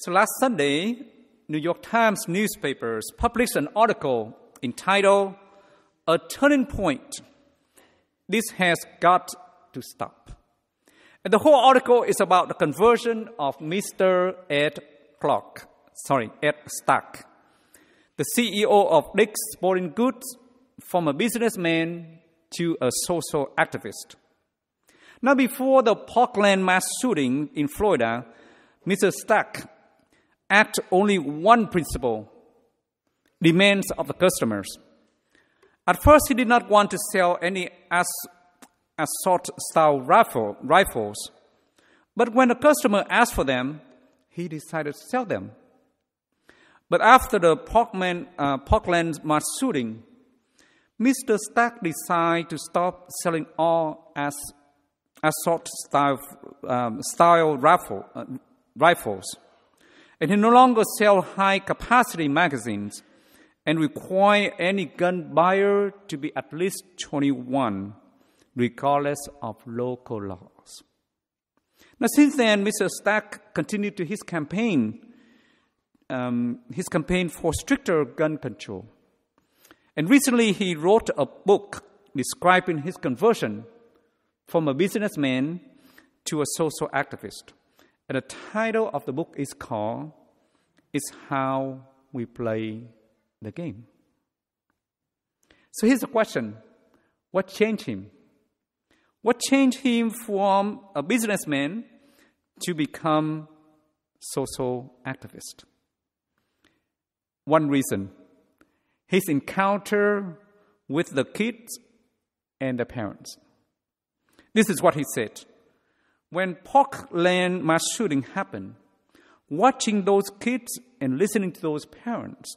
So last Sunday, New York Times newspapers published an article entitled, "A Turning Point. This has got to stop." And the whole article is about the conversion of Mr. Ed Stack, the CEO of Dick's Sporting Goods, from a businessman to a social activist. Now, before the Parkland mass shooting in Florida, Mr. Stack had only one principle: demands of the customers. At first, he did not want to sell any assault-style rifles, but when the customer asked for them, he decided to sell them. But after the Parkland mass shooting, Mr. Stack decided to stop selling all assault-style rifles, and he no longer sell high-capacity magazines and require any gun buyer to be at least 21, regardless of local laws. Now, since then, Mr. Stack continued to his campaign for stricter gun control. And recently, he wrote a book describing his conversion from a businessman to a social activist. And the title of the book is called, "It's How We Play the Game." So here's the question: what changed him? What changed him from a businessman to become social activist? One reason: his encounter with the kids and the parents. This is what he said. When Parkland mass shooting happened, watching those kids and listening to those parents,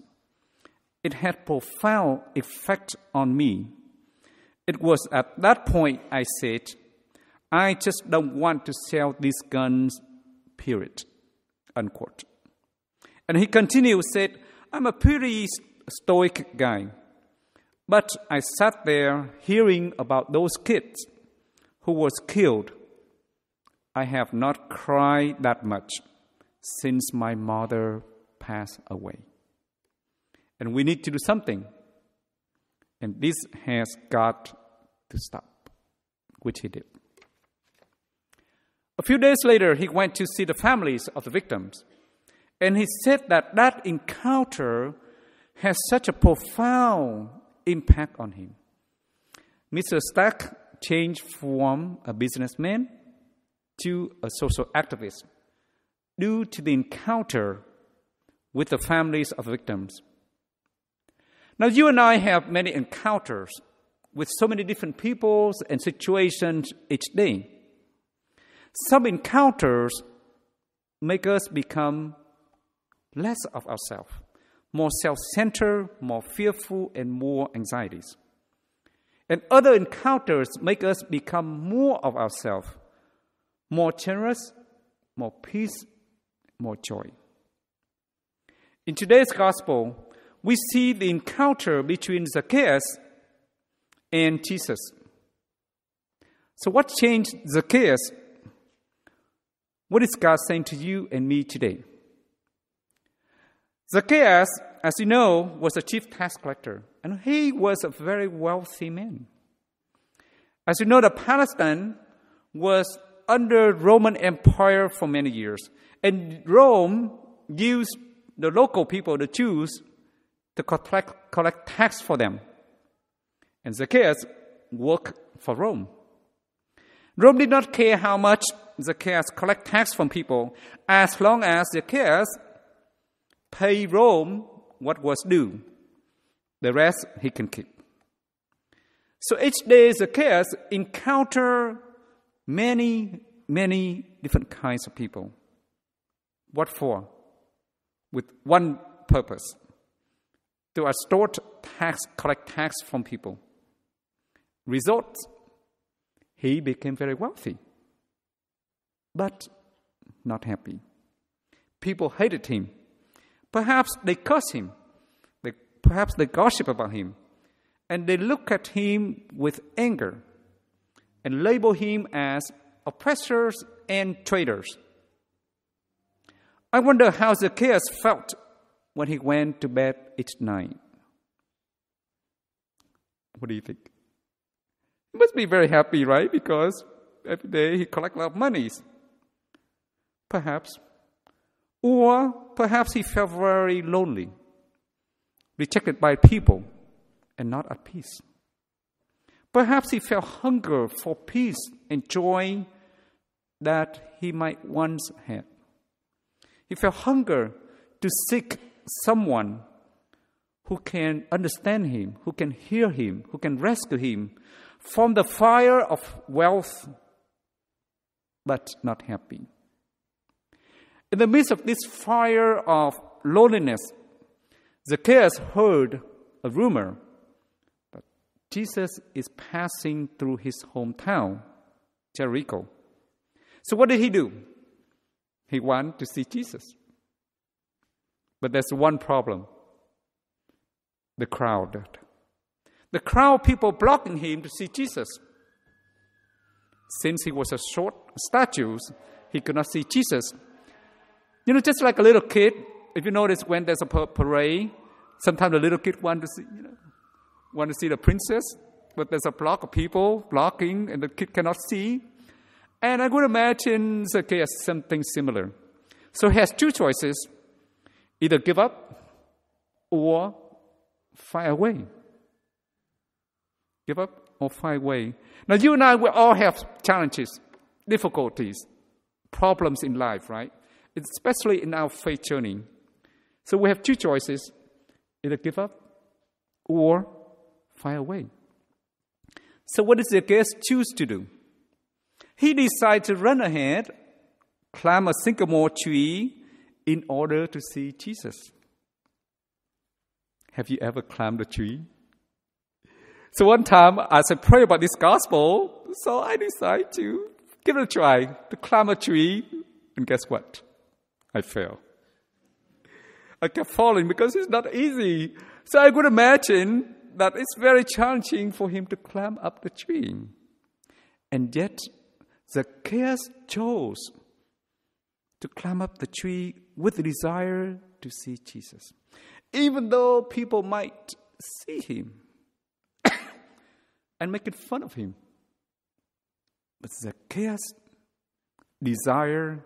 it had profound effect on me. It was at that point I said, "I just don't want to sell these guns, period," unquote. And he continued, said, "I'm a pretty stoic guy, but I sat there hearing about those kids who was killed. I have not cried that much since my mother passed away. And we need to do something. And this has got to stop," which he did. A few days later, he went to see the families of the victims. And he said that encounter has such a profound impact on him. Mr. Stack changed from a businessman to a social activist due to the encounter with the families of victims. Now, you and I have many encounters with so many different peoples and situations each day. Some encounters make us become less of ourselves, more self-centered, more fearful, and more anxieties. And other encounters make us become more of ourselves, more generous, more peace, more joy. In today's gospel, we see the encounter between Zacchaeus and Jesus. So what changed Zacchaeus? What is God saying to you and me today? Zacchaeus, as you know, was a chief tax collector, and he was a very wealthy man. As you know, Palestine was under Roman Empire for many years, and Rome used the local people, the Jews, to collect tax for them. And Zacchaeus worked for Rome. Rome did not care how much Zacchaeus collect tax from people, as long as Zacchaeus pay Rome what was due. The rest he can keep. So each day Zacchaeus encountered many different kinds of people. What for? With one purpose: to extort tax, collect tax from people. Result: he became very wealthy, but not happy. People hated him. Perhaps they cursed him. Perhaps they gossip about him. And they look at him with anger and label him as oppressors and traitors. I wonder how Zacchaeus felt when he went to bed each night. What do you think? He must be very happy, right? Because every day he collects a lot of money. Perhaps. Or perhaps he felt very lonely, rejected by people, and not at peace. Perhaps he felt hunger for peace and joy that he might once had. He felt hunger to seek someone who can understand him, who can hear him, who can rescue him from the fire of wealth, but not happy. In the midst of this fire of loneliness, Zacchaeus heard a rumor that Jesus is passing through his hometown, Jericho. So what did he do? He wanted to see Jesus. But there's one problem. The crowd. The crowd of people blocking him to see Jesus. Since he was a short stature, he could not see Jesus. You know, just like a little kid, if you notice when there's a parade, sometimes the little kid want to see the princess, but there's a block of people blocking and the kid cannot see. And I would imagine Zacchaeus something similar. So he has two choices, either give up or fly away. Give up or fly away. Now you and I will all have challenges, difficulties, problems in life, right? Especially in our faith journey. So we have two choices, either give up or fly away. So what does Zacchaeus choose to do? He decided to run ahead, climb a sycamore tree in order to see Jesus. Have you ever climbed a tree? So one time, as I pray about this gospel, so I decided to give it a try, to climb a tree, and guess what? I fell. I kept falling because it's not easy. So I could imagine that it's very challenging for him to climb up the tree. And yet, Zacchaeus chose to climb up the tree with the desire to see Jesus. Even though people might see him and making fun of him. But Zacchaeus desire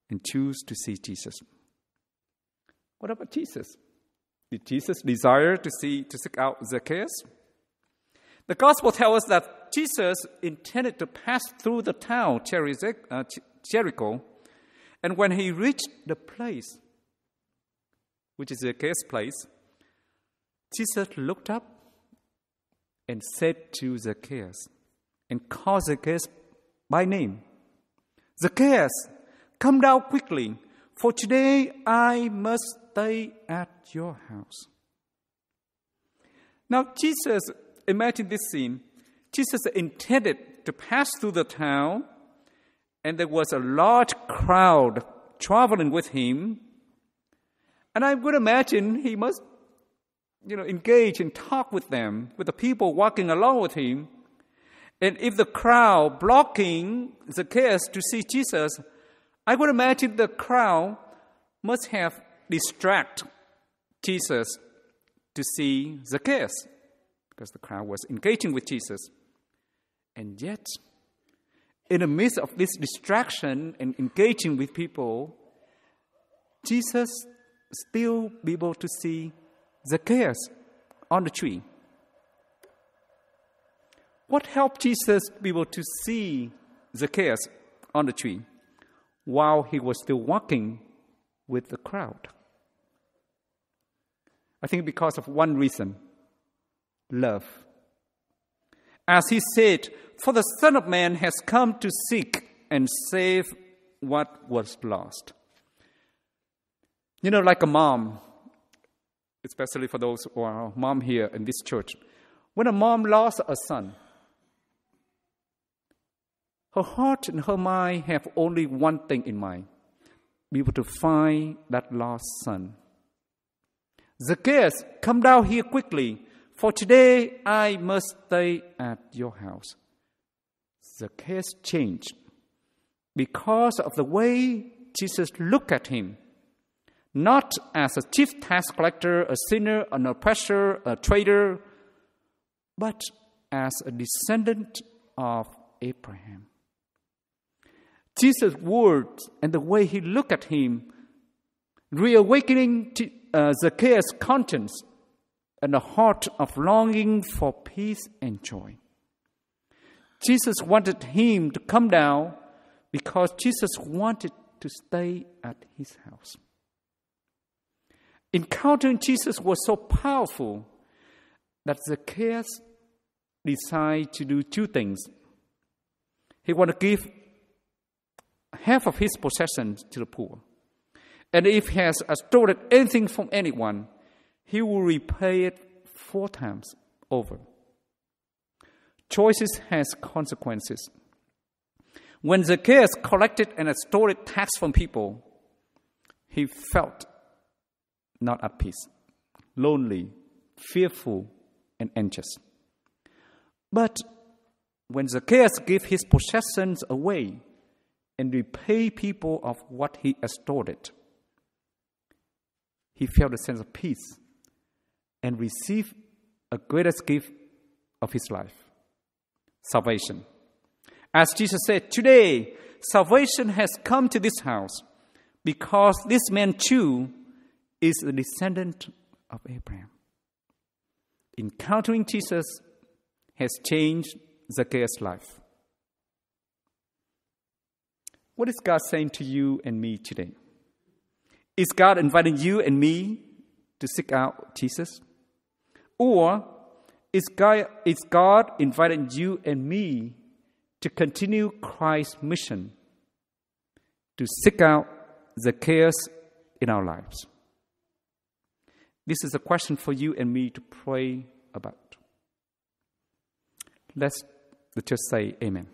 and choose to see Jesus. What about Jesus? Did Jesus desire to seek out Zacchaeus? The gospel tells us that Jesus intended to pass through the town, Jericho, and when he reached the place, which is Zacchaeus' place, Jesus looked up and said to Zacchaeus, and called Zacchaeus by name, Zacchaeus, come down quickly, for today I must stay at your house. Now Jesus, imagine this scene. Jesus intended to pass through the town, and there was a large crowd traveling with him. And I would imagine he must, engage and talk with them, with the people walking along with him. And if the crowd blocking Zacchaeus to see Jesus, I would imagine the crowd must have distracted Jesus to see Zacchaeus, because the crowd was engaging with Jesus. And yet, in the midst of this distraction and engaging with people, Jesus still be able to see Zacchaeus on the tree. What helped Jesus be able to see Zacchaeus on the tree while he was still walking with the crowd? I think because of one reason: love. As he said, for the Son of Man has come to seek and save what was lost. Like a mom, especially for those who are mom here in this church, when a mom lost a son, her heart and her mind have only one thing in mind: be able to find that lost son. Zacchaeus, come down here quickly, for today I must stay at your house. Zacchaeus changed because of the way Jesus looked at him not as a chief tax collector, a sinner, an oppressor, a traitor, but as a descendant of Abraham. Jesus' words and the way he looked at him, reawakening Zacchaeus' conscience and a heart of longing for peace and joy. Jesus wanted him to come down because Jesus wanted to stay at his house. Encountering Jesus was so powerful that Zacchaeus decided to do two things. He wanted to give half of his possessions to the poor. And if he has stolen anything from anyone, he will repay it 4 times over. Choices has consequences. When Zacchaeus collected and extorted tax from people, he felt not at peace, lonely, fearful, and anxious. But when Zacchaeus gave his possessions away and repaid people of what he extorted, he felt a sense of peace and received a greatest gift of his life, salvation. As Jesus said, today salvation has come to this house because this man too is a descendant of Abraham. Encountering Jesus has changed Zacchaeus' life. What is God saying to you and me today? Is God inviting you and me to seek out Jesus? Or is God inviting you and me to continue Christ's mission to seek out Zacchaeus in our lives? This is a question for you and me to pray about. Let's just say amen.